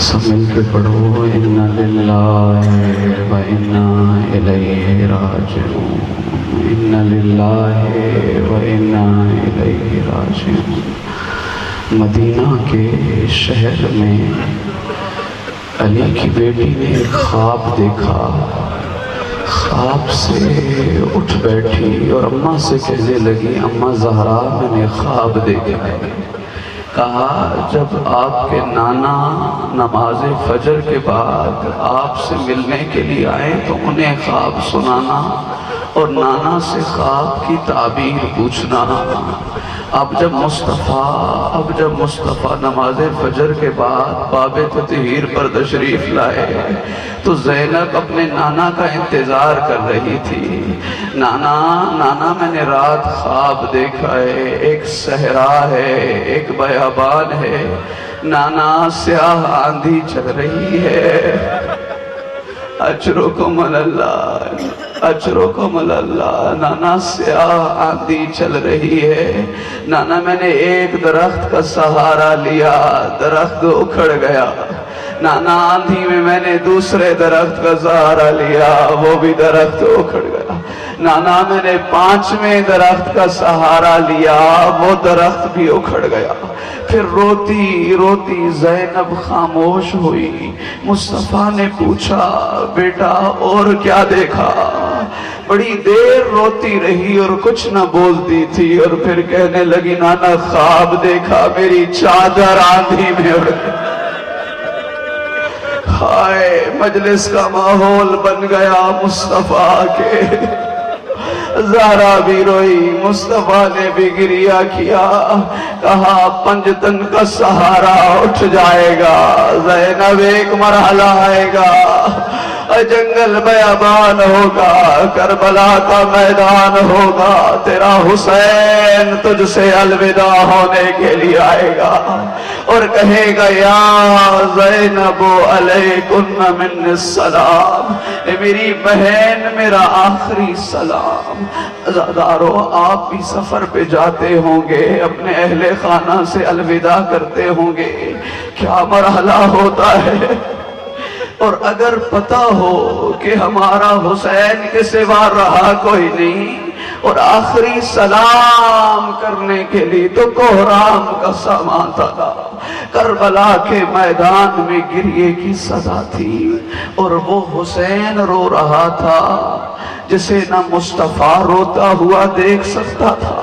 سب مل کے پڑھو انا للہ و انا الیہ راجعون، انا للہ و انا الیہ راجعون۔ مدینہ کے شہر میں علی کی بیٹی نے ایک خواب دیکھا، خواب سے اٹھ بیٹھی اور اماں سے کہنے لگی اماں زہرا میں نے خواب دیکھا ہے۔ کہا جب آپ کے نانا نماز فجر کے بعد آپ سے ملنے کے لیے آئے تو انہیں خواب سنانا اور نانا سے خواب کی تعبیر پوچھنا۔ اب جب مصطفیٰ نماز فجر کے بعد باب تطہیر پر تشریف لائے تو زینب اپنے نانا کا انتظار کر رہی تھی۔ نانا میں نے رات خواب دیکھا ہے، ایک صحرا ہے، ایک بیابان ہے، نانا سیاہ آندھی چل رہی ہے، اجرکم اللہ اجرکم اللہ، نانا سیاہ آندھی چل رہی ہے۔ نانا میں نے ایک درخت کا سہارا لیا، درخت اکھڑ گیا۔ نانا آندھی میں نے دوسرے درخت کا سہارا لیا، وہ بھی درخت اکھڑ گیا۔ نانا میں نے پانچویں درخت کا سہارا لیا، وہ درخت بھی اکھڑ گیا۔ پھر روتی روتی زینب خاموش ہوئی۔ مصطفیٰ نے پوچھا بیٹا اور کیا دیکھا؟ بڑی دیر روتی رہی اور کچھ نہ بولتی تھی، اور پھر کہنے لگی نانا خواب دیکھا، میری چادر آندھی میں اڑ گئی۔ ہائے مجلس کا ماحول بن گیا مصطفیٰ کے، زہرا بھی روئی، مصطفیٰ نے بھی گریہ کیا۔ کہا پنجتن کا سہارا اٹھ جائے گا، زینب ایک مرحلہ آئے گا، جنگل بیابان ہوگا، کربلا کا میدان ہوگا، تیرا حسین تجھ سے الوداع ہونے کے لیے آئے گا اور کہے گا یا زینب علیکن من السلام، اے میری بہن میرا آخری سلام۔ عزادارو آپ بھی سفر پہ جاتے ہوں گے، اپنے اہل خانہ سے الوداع کرتے ہوں گے، کیا مرحلہ ہوتا ہے؟ اور اگر پتہ ہو کہ ہمارا حسین کے سوا رہا کوئی نہیں اور آخری سلام کرنے کے لیے تو کوہرام کا سامان تھا، کربلا کے میدان میں گریے کی صدا تھی، اور وہ حسین رو رہا تھا جسے نہ مصطفیٰ روتا ہوا دیکھ سکتا تھا،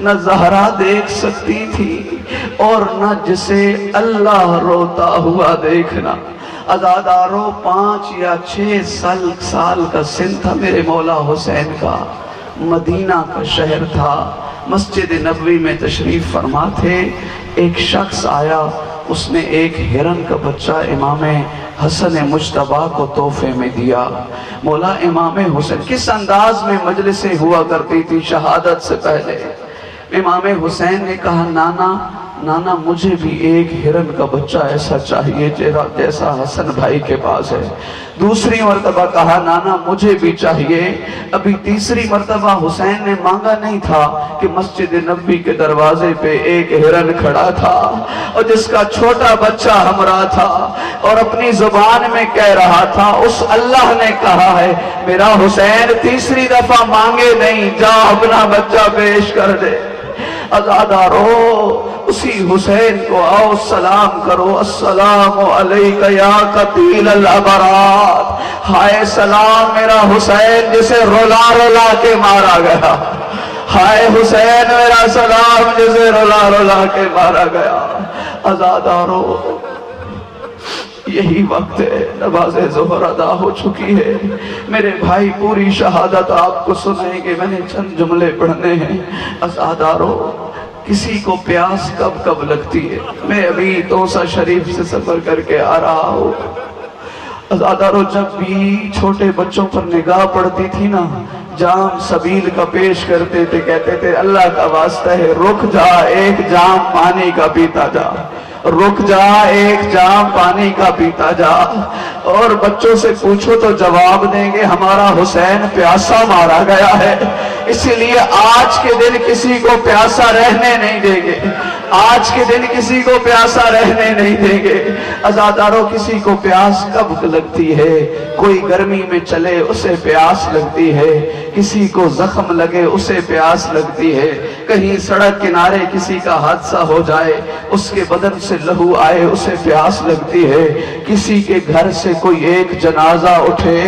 نہ زہرا دیکھ سکتی تھی، اور نہ جسے اللہ روتا ہوا دیکھنا۔ عزادارو 5 یا 6 سال کا سن تھا میرے مولا حسین کا، مدینہ کا شہر تھا، مسجد نبوی میں تشریف فرما تھے۔ ایک شخص آیا، اس نے ایک ہرن کا بچہ امام حسن مجتبیٰ کو تحفے میں دیا۔ مولا امام حسین کس انداز میں مجلسیں ہوا کرتی تھی شہادت سے پہلے؟ امام حسین نے کہا نانا مجھے بھی ایک ہرن کا بچہ ایسا چاہیے جیسا حسن بھائی کے پاس ہے۔ دوسری مرتبہ کہا نانا مجھے بھی چاہیے۔ ابھی تیسری مرتبہ حسین نے مانگا نہیں تھا کہ مسجد نبوی کے دروازے پہ ایک ہرن کھڑا تھا اور جس کا چھوٹا بچہ ہمراہ تھا اور اپنی زبان میں کہہ رہا تھا، اس اللہ نے کہا ہے میرا حسین تیسری دفعہ مانگے نہیں، جا اپنا بچہ پیش کر دے۔ عزادارو اسی حسین کو آؤ سلام کرو، السلام علیکہ یا قتیل الابرار، ہائے سلام میرا حسین جسے رولا رولا کے مارا گیا، ہائے حسین میرا سلام جسے رولا رولا کے مارا گیا۔ عزادارو یہی وقت ہے، نماز ظہر ادا ہو چکی ہے، میرے بھائی پوری شہادت آپ کو سنائیں گے، میں نے چند جملے پڑھنے ہیں۔ عزادارو کسی کو پیاس کب لگتی ہے؟ میں ابھی توسا شریف سے سفر کر کے آ رہا ہوں۔ عزادارو جب بھی چھوٹے بچوں پر نگاہ پڑتی تھی نا، جام سبیل کا پیش کرتے تھے، کہتے تھے اللہ کا واسطہ ہے رک جا، ایک جام پانی کا پیتا جا۔ رک جا، ایک جام پانی کا پیتا جا۔ اور بچوں سے پوچھو تو جواب دیں گے ہمارا حسین پیاسا مارا گیا ہے، اسی لیے آج کے دن کسی کو پیاسا رہنے نہیں دیں گے، آج کے دن کسی کو پیاسا رہنے نہیں دیں گے۔ عزاداروں، کسی کو پیاس کب لگتی ہے؟ کوئی گرمی میں چلے اسے پیاس لگتی ہے، کسی کو زخم لگے اسے پیاس لگتی ہے، کہیں سڑک کنارے کسی کا حادثہ ہو جائے اس کے بدن سے لہو آئے اسے پیاس لگتی ہے، کسی کے گھر سے کوئی ایک جنازہ اٹھے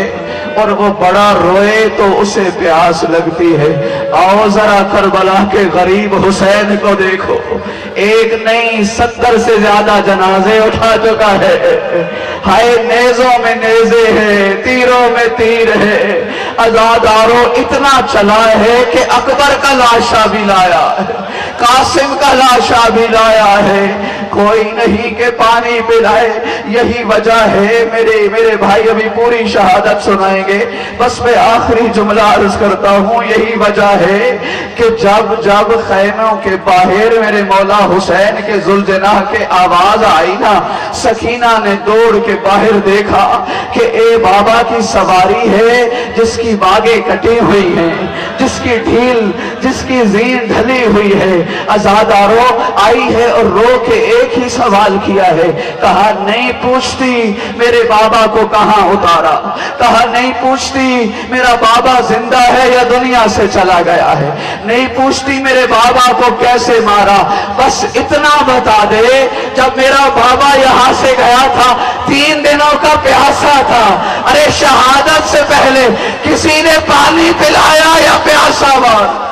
اور وہ بڑا روئے تو اسے پیاس لگتی ہے۔ آؤ ذرا کربلا کے غریب حسین کو دیکھو، ایک نہیں 70 سے زیادہ جنازے اٹھا چکا ہے۔ ہائے نیزوں میں نیزے ہیں، تیروں میں تیر ہے، عزاداروں اتنا چلا ہے کہ اکبر کا لاشا بھی لایا ہے، قاسم کا لاشا بھی لایا ہے، کوئی نہیں کہ پانی پلائے۔ یہی وجہ ہے میرے بھائی ابھی پوری شہادت سنائیں گے، بس میں آخری جملہ عرض کرتا ہوں، یہی وجہ ہے کہ جب خیموں کے باہر میرے مولا حسین کے ذوالجناح کے آواز آئی نا، سکینہ نے دوڑ کے باہر دیکھا کہ اے بابا کی سواری ہے جس کی باگیں کٹی ہوئی ہیں، جس کی ڈھیل، جس کی زین ڈھلی ہوئی ہے، عزاداروں آئی ہے اور رو کے ایک ہی سوال کیا ہے، کہا نہیں پوچھتی میرے بابا کو کہاں اتارا، کہا نہیں پوچھتی میرا بابا زندہ ہے یا دنیا سے چلا گیا ہے، نہیں پوچھتی میرے بابا کو کیسے مارا، بس اتنا بتا دے جب میرا بابا یہاں سے گیا تھا 3 دنوں کا پیاسا تھا، ارے شہادت سے پہلے کسی نے پانی پلایا یا پیاسا مارا؟